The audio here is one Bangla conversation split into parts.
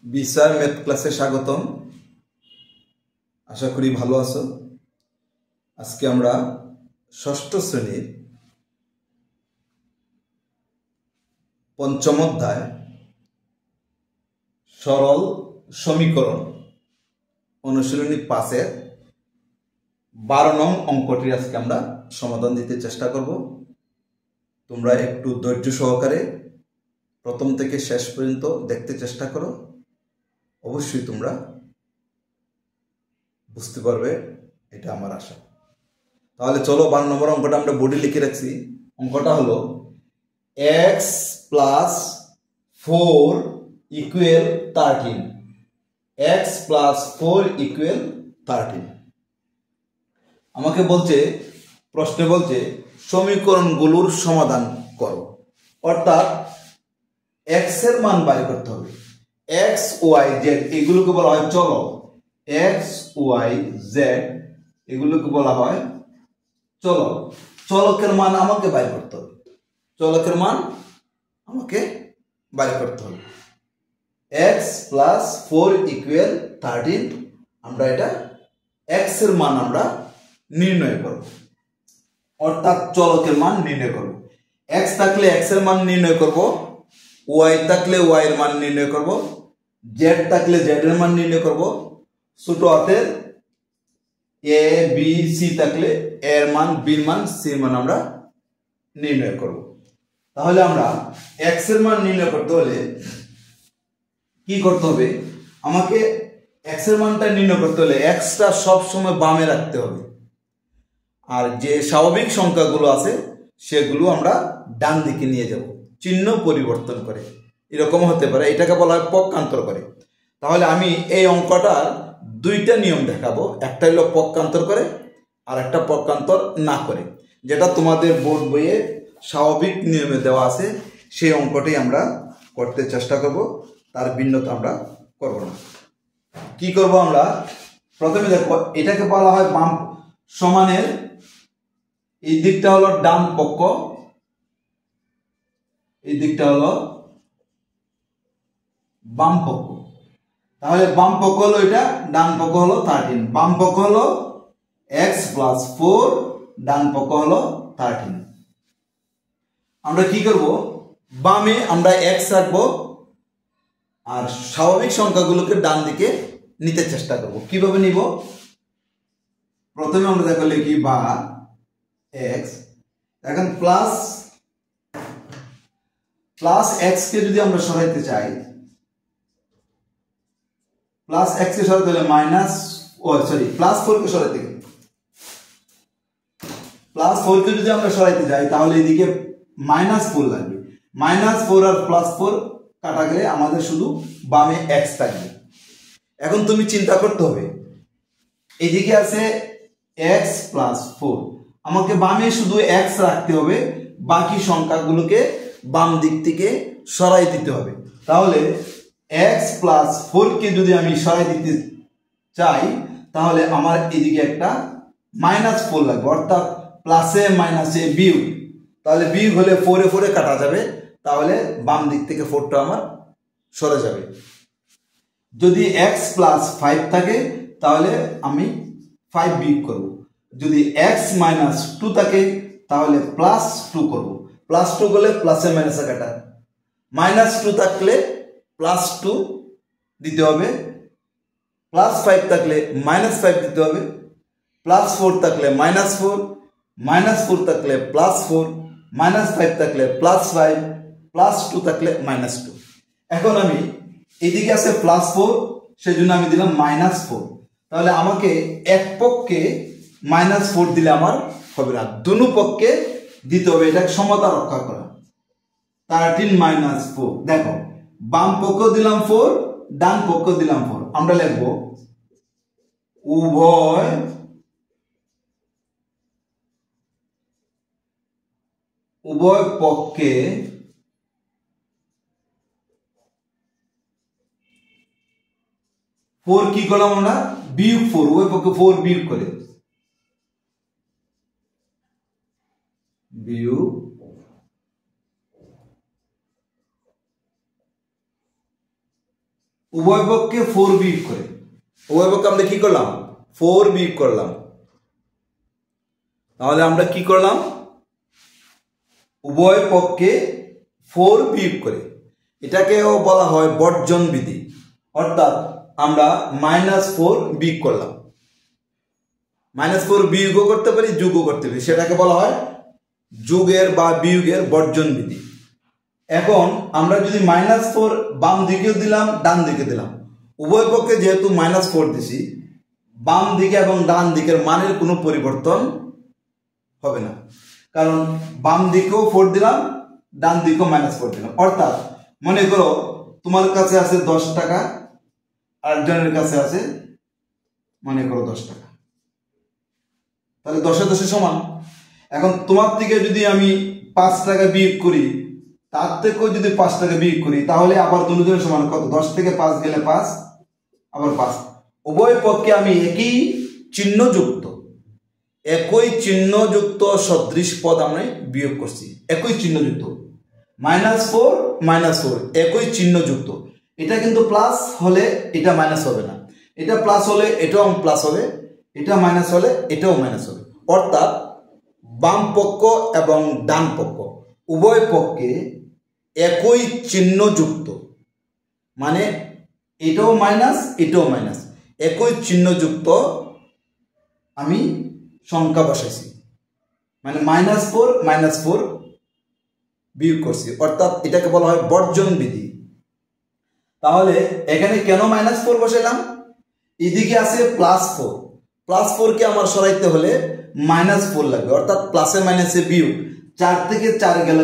বিসার ম্যাথ ক্লাসে স্বাগতম। আশা করি ভালো আছো। আজকে আমরা ষষ্ঠ শ্রেণীর পঞ্চম অধ্যায় সরল সমীকরণ অনুশীলনী 5-এর 12 নং অঙ্কটি আজকে আমরা সমাধান দিতে চেষ্টা করব। তোমরা একটু ধৈর্য সহকারে প্রথম থেকে শেষ পর্যন্ত দেখতে চেষ্টা করো। অবশ্যই তোমরা বুঝতে পারবে, এটা আমার আশা। তাহলে চলো 12 নম্বর অঙ্কটা আমরা বোর্ডে লিখে রাখছি। অঙ্কটা হলো x + 4 = 13। x + 4 = 13। আমাকে বলছে, প্রশ্নে বলছে সমীকরণগুলোর সমাধান করো, অর্থাৎ x এর মান বের করতে হবে। x y z এগুলোকে বলা হয় চলক। x y z এগুলোকে বলা হয় চলক। চলকের মান আমাকে বের করতে হবে। চলকের মান আমাকে বের করতে হবে। x + 4 = 13। আমরা এটা x এর মান আমরা নির্ণয় করব, অর্থাৎ চলকের মান নির্ণয় করব। x থাকলে x এর মান নির্ণয় করব, y থাকলে y এর মান নির্ণয় করব, z থাকলে z এর মান নির্ণয় করব, ছোট হাতের a b c থাকলে a এর মান, b এর মান, c এর মান আমরা নির্ণয় করব। তাহলে আমরা x এর মান নির্ণয় করতে হলে কি করতে হবে? আমাকে x এর মানটা নির্ণয় করতে হলে x টা সব সময় বামে রাখতে হবে, আর যে স্বাভাবিক সংখ্যাগুলো আছে সেগুলো আমরা ডান দিকে নিয়ে যাব, চিহ্ন পরিবর্তন করে। এরকম হতে পারে, এটাকে বলা হয় পক্ষান্তর করে। তাহলে আমি এই অঙ্কটার দুইটা নিয়ম দেখাবো, একটা হলো পক্ষান্তর করে আর একটা পক্ষান্তর না করে, যেটা তোমাদের বোর্ড বইয়ে স্বাভাবিক নিয়মে দেওয়া আছে। সেই অঙ্কটাই আমরা করতে চেষ্টা করব, তার ভিন্নতা আমরা করব না। কি করব আমরা? প্রথমে দেখো, এটাকে বলা হয় বাম সমানের এই দিকটা হলো ডান পক্ষ, এই দিকটা হলো বাম পক্ষ। তাহলে বাম পক্ষ হলো এটা, ডান পক্ষ হলো 13। বাম পক্ষ হলো x + 4, ডান পক্ষ হলো 13। আমরা কি করব? বামে আমরা x রাখবো আর স্বাভাবিক সংখ্যাগুলোকে ডান দিকে নিতে চেষ্টা করব। কিভাবে নিব? প্রথমে আমরা দেখো লিখি বা x, এখন প্লাস x কে যদি আমরা সরাইতে চাই, প্লাস x কে সরাইতে হলে প্লাস 4 কে সরাইতে গেলে, প্লাস 4 কে যদি আমরা সরাইতে যাই তাহলে এদিকে -4 লাগবে। -4 আর +4 কাটা গেলে আমাদের শুধু বামে x থাকবে। এখন তুমি চিন্তা করতে হবে, এদিকে আছে x + 4, আমাকে বামে শুধু x রাখতে হবে, বাকি সংখ্যাগুলোকে বাম দিক থেকে সরাই দিতে হবে। তাহলে x + 4 কে যদি আমি সরাই দিতে চাই তাহলে আমার এদিকে একটা -4 লাগবে, অর্থাৎ প্লাসে মাইনাসে বিয়োগ। তাহলে বিয়োগ হলে 4 এ 4 এ কাটা যাবে, তাহলে বাম দিক থেকে 4টা আমার সরে যাবে। যদি x + 5 থাকে তাহলে আমি 5 বিয়োগ করব। যদি x - 2 থাকে তাহলে +2 করব। +2 করলে প্লাসে মাইনাসে কাটা, -2 থাকলে +2 দিতে হবে, +5 থাকলে -5 দিতে হবে, +4 থাকলে -4, -4 থাকলে +4, -5 থাকলে +5, +2 থাকলে -2। এখন আমি এদিকে আছে +4, সেজন্য আমি দিলাম -4। তাহলে আমাকে এক পক্ষে -4 দিলে আমার হবে না, দুনো পক্ষে দিতে হবে, এটা সমতা রক্ষা করা। 13 - 4, দেখো বাম পক্ষ দিলাম 4, ডান পক্ষ দিলাম 4। আমরা লিখব উভয় পক্ষে ফোর কি করলাম আমরা? বিয়োগ 4, উভয় পক্ষে 4 বিয়োগ করে, বিয়োগ উভয় পক্ষে 4 বিয়োগ করে, উভয় পক্ষে আমরা কি করলাম 4 বিয়োগ করলাম। তাহলে আমরা কি করলাম উভয় পক্ষে 4 বিয়োগ করে, এটাকেও বলা হয় বর্জন বিধি। অর্থাৎ আমরা -4 বিয়োগ করলাম, -4 বিয়োগও করতে পারি যোগও করতে পারি, সেটাকে বলা হয় যোগের বা বিয়োগের বর্জন বিধি। এখন আমরা যদি -4 বাম দিকেও দিলাম ডান দিকে দিলাম, উভয় পক্ষে যেহেতু -4 দিছি, বাম দিকে এবং ডান দিকের মানের কোনো পরিবর্তন হবে না, কারণ বাম দিকেও 4 দিলাম ডান দিকেও -4 দিলাম। অর্থাৎ মনে করো তোমার কাছে আছে 10 টাকা, আরেকজনের কাছে আছে মনে করো 10 টাকা, তাহলে 10 10 সমান। এখন তোমার থেকে যদি আমি 5 টাকা বিয়োগ করি, তার থেকেও যদি 5 টাকা বিয়োগ করি, তাহলে আবার দুজনের সমান কত? 10 থেকে 5 গেলে 5, আবার 5। উভয় পক্ষে আমি একই চিহ্নযুক্ত সদৃশ পদ আমরা বিয়োগ করছি, একই চিহ্নযুক্ত -4 -4 একই চিহ্নযুক্ত। এটা কিন্তু প্লাস হলে এটা মাইনাস হবে না, এটা প্লাস হলে এটাও প্লাস হবে, এটা মাইনাস হলে এটাও মাইনাস হবে। অর্থাৎ বাম পক্ষ এবং ডান পক্ষ উভয় পক্ষে একই চিহ্নযুক্ত, মানে এটাও মাইনাস এটাও মাইনাস, একই চিহ্নযুক্ত আমি সংখ্যা বসাইছি, মানে -4 -4 বিয়োগ করছি। অর্থাৎ এটাকে বলা হয় বর্জন বিধি। তাহলে এখানে কেন -4 বসাইলাম? এদিকে আছে +4, +4কে আমার সরাইতে হলে -4 লাগবে, অর্থাৎ প্লাসে মাইনাসে বিয়োগ, 4 থেকে 4 গেলে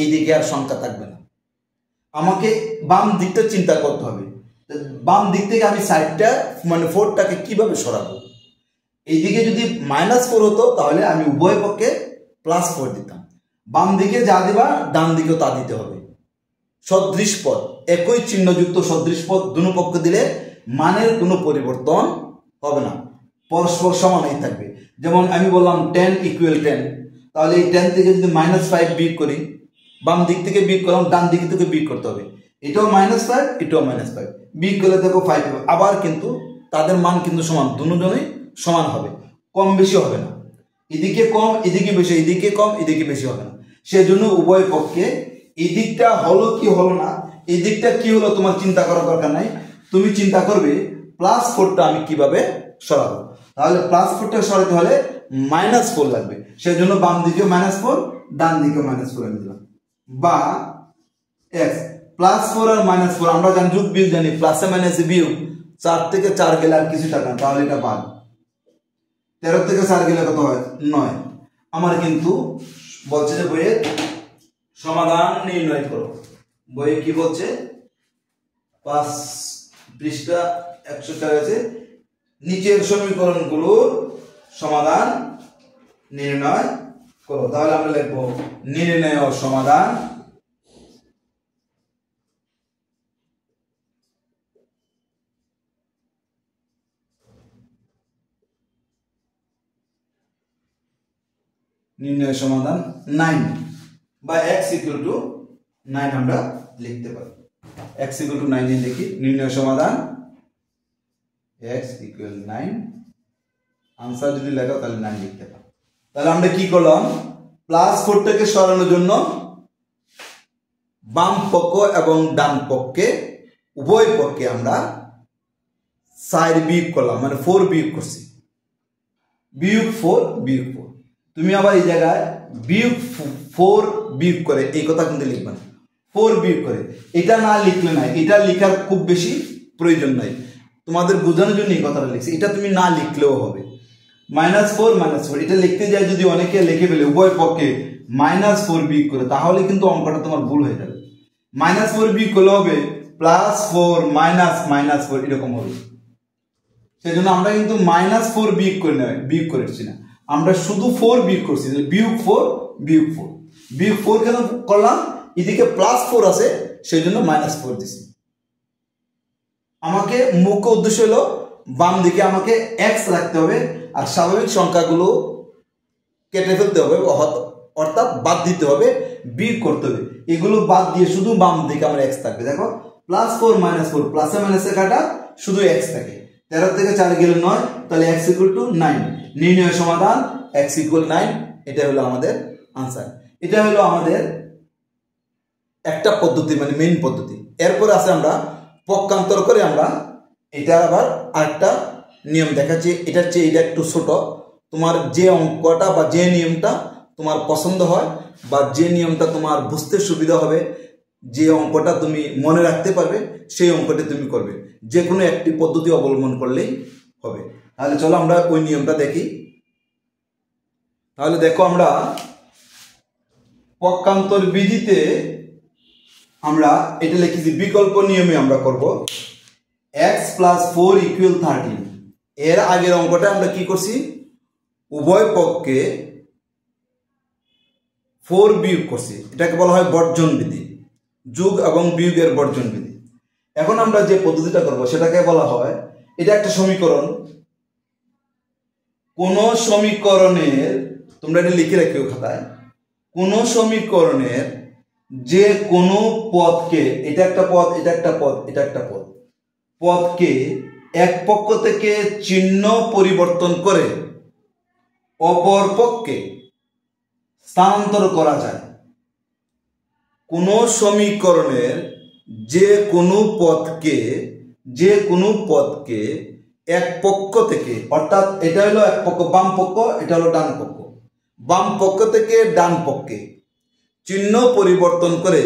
এইদিকে আর সংখ্যা থাকবে না। আমাকে বাম দিকটা চিন্তা করতে হবে, বাম দিক থেকে আমি সাইডটা মানে 4টাকে কিভাবে সরাবো। এইদিকে যদি -4 হতো তাহলে আমি উভয় পক্ষে +4 দিতাম, বাম দিকে যা দিবা ডান দিকেও তা দিতে হবে। সদৃশ পদ, একই চিহ্নযুক্ত সদৃশ পদ দুনো পক্ষে দিলে মানের কোনো পরিবর্তন হবে না, পরস্পর সমানই থাকবে। যেমন আমি বললাম 10 = 10, তাহলে এই 10 থেকে যদি -5 বিয়োগ করি, বাম দিক থেকে বিয়োগ করলাম, ডান দিক থেকে বিয়োগ করতে হবে, এটাও -5 এটাও -5, বিয়োগ করলে দেখো 5 হবে। আবার কিন্তু তাদের মান কিন্তু সমান, দুজনেই সমান হবে, কম বেশি হবে না, এদিকে কম এদিকে বেশি, এদিকে কম এদিকে বেশি হবে না। সেজন্য উভয় পক্ষে এই দিকটা হলো কি হলো না, এই দিকটা কি হলো তোমার চিন্তা করার দরকার নাই, তুমি চিন্তা করবে +4টা আমি কিভাবে সরাবো। তাহলে +4টা সরাতে হলে -4 লাগবে, সেজন্য বাম দিকেও -4 ডান দিকেও -4 আমি দিলাম। বা x +4 আর -4 আমরা জানি যোগ বিয়োগ জানি, প্লাসে মাইনাসে বিয়োগ, 4 থেকে 4 গেলে আর কিছু টাকা, তাহলে এটা বাদ। 13 থেকে 4 গেলে কত হয়? 9। আমার কিন্তু বলছে যে বইয়ের সমাধান নির্ণয় করো, বইয়ে কি বলছে 5 পৃষ্ঠা 100 আছে, নিচের সমীকরণগুলোর সমাধান নির্ণয় করো। তাহলে আমরা লিখবো নির্ণয় সমাধান নির্ণয় সমাধান 9 বা x = 9 আমরা লিখতে পারি। x = 9 নিয়ে দেখি নির্ণয় সমাধান x = 9, आंसर যদি লেখো তাহলে 9 লিখতে পারো। তাহলে আমরা কি করলাম, +4টাকে সরানোর জন্য বাম পক্ষ এবং ডান পক্ষে উভয় পক্ষে আমরা 4 বিয়োগ করলাম, মানে 4 বিয়োগ করছি, -4 -4। তুমি আবার এই জায়গায় -4 বিয়োগ করে এই কথা কিন্তু লিখবে না, 4 বিয়োগ করে, এটা না লিখলে নাই, এটা লেখার খুব বেশি প্রয়োজন নাই, তোমাদের বোঝানোর জন্য এই কথাটা লিখছি, এটা তুমি না লিখলেও হবে। -4 -4 এটা লিখতে যায় যদি অনেকে লিখে ফেলে উভয় পক্ষে -4 বিয়োগ করে, তাহলে কিন্তু অঙ্কটা তোমার ভুল হয়ে যাবে। -4 বিয়োগ করলে হবে +4 -4 এরকম হবে। সেজন্য আমরা কিন্তু -4 বিয়োগ করেছি না, আমরা শুধু 4 বিয়োগ করছি, -4 বিয়োগ 4 কেন করলাম, এদিকে +4 আছে সেজন্য -4 দিছি। আমাকে মুখ্য উদ্দেশ্য হলো বাম দিকে আমাকে x রাখতে হবে, আর স্বাভাবিক সংখ্যাগুলো কেটে ফেলতে হবে, অর্থাৎ বাদ দিতে হবে, বিয়োগ করতে হবে, এগুলো বাদ দিয়ে শুধু বাম দিকে আমার x থাকবে। দেখো +4 -4 প্লাসে মাইনাসে কাটা শুধু x থাকে। 13 থেকে 4 গেলে 9, তাহলে x = 9। নির্ণয় সমাধান x = 9। এটা হলো আমাদের आंसर। এটা হলো আমাদের একটা পদ্ধতি, মানে মেইন পদ্ধতি। এরপর আছে আমরা পক্ষান্তর করে আমরা এটা আবার আরেকটা নিয়ম দেখাচ্ছি। এটার চেয়ে এটা একটু ছোট। তোমার যে অঙ্কটা বা যে নিয়মটা তোমার পছন্দ হয় বা যে নিয়মটা তোমার বুঝতে সুবিধা হবে, যে অঙ্কটা তুমি মনে রাখতে পারবে, সেই অঙ্কটি তুমি করবে। যে কোনো একটি পদ্ধতি অবলম্বন করলেই হবে। তাহলে চলো আমরা ওই নিয়মটা দেখি। তাহলে দেখো, আমরা পক্ষান্তর বিধিতে আমরা এটা লিখেছি বিকল্প নিয়মে আমরা করব। x + 4 = 13। এর আগের অঙ্কটা আমরা কি করছি, উভয় পক্ষে 4 বিয়োগ করছি। এটাকে বলা হয় বর্জন বিধি, যোগ এবং বিয়োগের বর্জন বিধি। এখন আমরা যে পদ্ধতিটা করব সেটাকে বলা হয়, এটা একটা সমীকরণ। কোন সমীকরণের, তোমরা এটা লিখে রাখিও খাতায়, কোন সমীকরণের যে কোনো পদকে, এটা একটা পদ, এটা একটা পদ, এটা একটা পদ, পদকে এক পক্ষ থেকে চিহ্ন পরিবর্তন করে অপর পক্ষে স্থানান্তর করা যায়। কোন সমীকরণের যে কোনো পদকে এক পক্ষ থেকে, অর্থাৎ এটা হলো এক পক্ষ বাম পক্ষ, এটা হলো ডান পক্ষ, বাম পক্ষ থেকে ডান পক্ষে চিহ্ন পরিবর্তন করে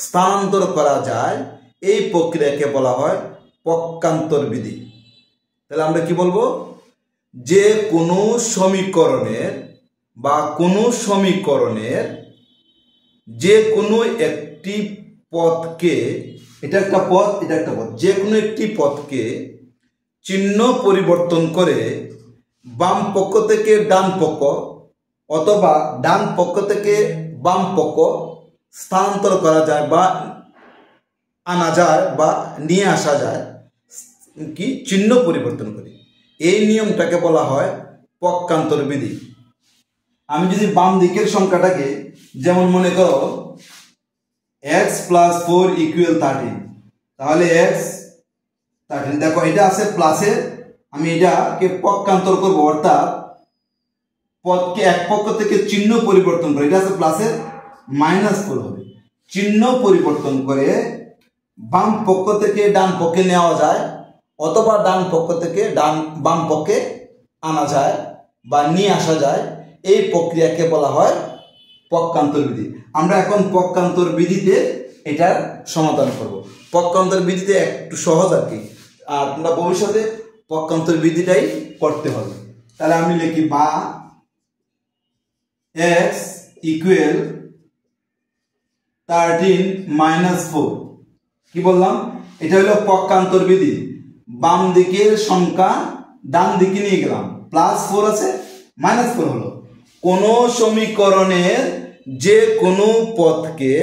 স্থানান্তর করা যায়, এই প্রক্রিয়াকে বলা হয় পক্ষান্তর বিধি। তাহলে আমরা কি বলবো, যে কোনো সমীকরণের বা কোনো সমীকরণের যে কোনো একটি পদকে, এটা একটা পদ, এটা একটা পদ, যে কোনো একটি পদকে চিহ্ন পরিবর্তন করে বাম পক্ষ থেকে ডান পক্ষ অথবা ডান পক্ষ থেকে বাম পক্ষ স্থানান্তর করা যায় বা আনা যায় বা নিয়ে আসা যায়, কি চিহ্ন পরিবর্তন করে, এই নিয়মটাকে বলা হয় পক্ষান্তর বিধি। আমি যদি বাম দিকের সংখ্যাটাকে, যেমন মনে করো x + 4 = 13, তাহলে x 13, দেখো এটা আছে প্লাসে, আমি এটাকে পক্ষান্তর করব, অর্থাৎ পদকে এক পক্ষ থেকে চিহ্ন পরিবর্তন করে, এটা আছে প্লাসের -4 হবে, চিহ্ন পরিবর্তন করে বাম পক্ষ থেকে ডান পক্ষে নেওয়া যায় অথবা ডান পক্ষ থেকে বাম পক্ষে আনা যায় বা নিয়ে আসা যায়, এই প্রক্রিয়াকে বলা হয় পক্ষান্তর বিধি। আমরা এখন পক্ষান্তর বিধিতে এটার সমাধান করব। পক্ষান্তর বিধিতে একটু সহজ আর কি, আর তোমরা ভবিষ্যতে পক্ষান্তর বিধিটাই করতে হবে। তাহলে আমি লিখি, বা x = 13 - 4। কি বললাম, এটা হলো পক্ষান্তর বিধি। বাম দিকের সংখ্যা ডান দিকে নিয়ে গেলাম, +4 আছে, -4 হলো। কোন সমীকরণের যে কোনো পদকে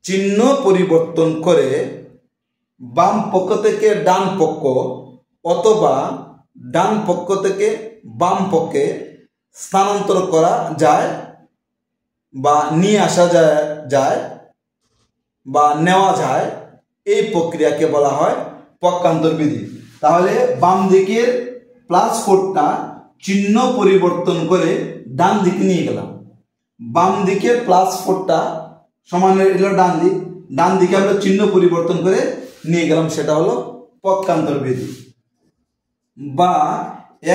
চিহ্ন পরিবর্তন করে বাম পক্ষ থেকে ডান পক্ষ অথবা ডান পক্ষ থেকে বাম পক্ষে স্থানান্তর করা যায় বা নিয়ে আসা যায় বা নেওয়া যায়, এই প্রক্রিয়াকে বলা হয় পক্ষান্তর বিধি। তাহলে বাম দিকের +4টা চিহ্ন পরিবর্তন করে ডান দিকে নিয়ে গেলাম, বাম দিকের +4টা সমান এলো ডান দিক, ডান দিকে আমরা চিহ্ন পরিবর্তন করে নিয়ে গেলাম, সেটা হলো পক্ষান্তর বিধি। বা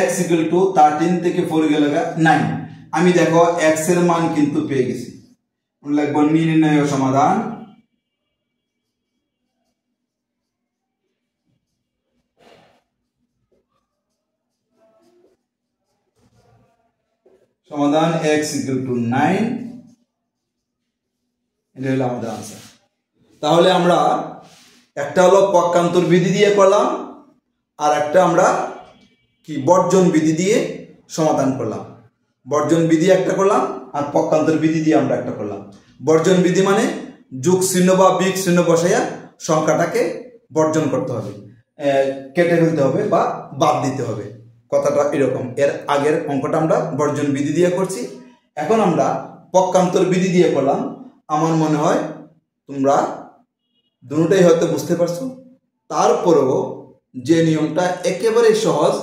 x = 13 থেকে 4 গেলে 9। আমি দেখো x এর মান কিন্তু পেয়ে গেছি, লিখবো নির্ণয় সমাধান x = 9, এটা হলো আমাদের आंसर। তাহলে আমরা একটা হলো পক্ষান্তর বিধি দিয়ে করলাম, আর একটা আমরা কি বর্জন বিধি দিয়ে সমাধান করলাম। বর্জন বিধি একটা করলাম আর পক্ষান্তর বিধি দিয়ে আমরা একটা করলাম। বর্জন বিধি মানে যোগ চিহ্ন বা বিয়োগ চিহ্ন বসাইয়া সংখ্যাটাকে বর্জন করতে হবে, কেটে ফেলতে হবে বা বাদ দিতে হবে, কথাটা এরকম। এর আগের অঙ্কটা আমরা বর্জন বিধি দিয়ে করছি, এখন আমরা পক্ষান্তর বিধি দিয়ে করলাম। আমার মনে হয় তোমরা দুটোটাই হয়তো বুঝতে পারছো, তারপরেও যে নিয়মটা একেবারে সহজ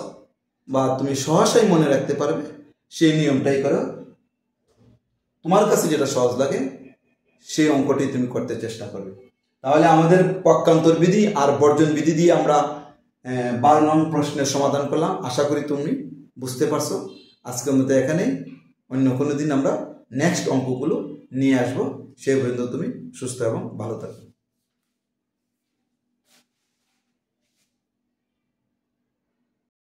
বা তুমি সহসাই মনে রাখতে পারবে সেই নিয়মটাই করো। তোমার কাছে যেটা সহজ লাগে সেই অঙ্কটি তুমি করতে চেষ্টা করবে। তাহলে আমাদের পক্ষান্তর বিধি আর বর্জন বিধি দিয়ে আমরা 12 নং প্রশ্নের সমাধান করলাম। আশা করি তুমি বুঝতে পারছো। আজকের মতো এখানেই, অন্য কোনো দিন আমরা নেক্সট অঙ্কগুলো নিয়ে আসবো। সেই পর্যন্ত তুমি সুস্থ এবং ভালো থাকবে।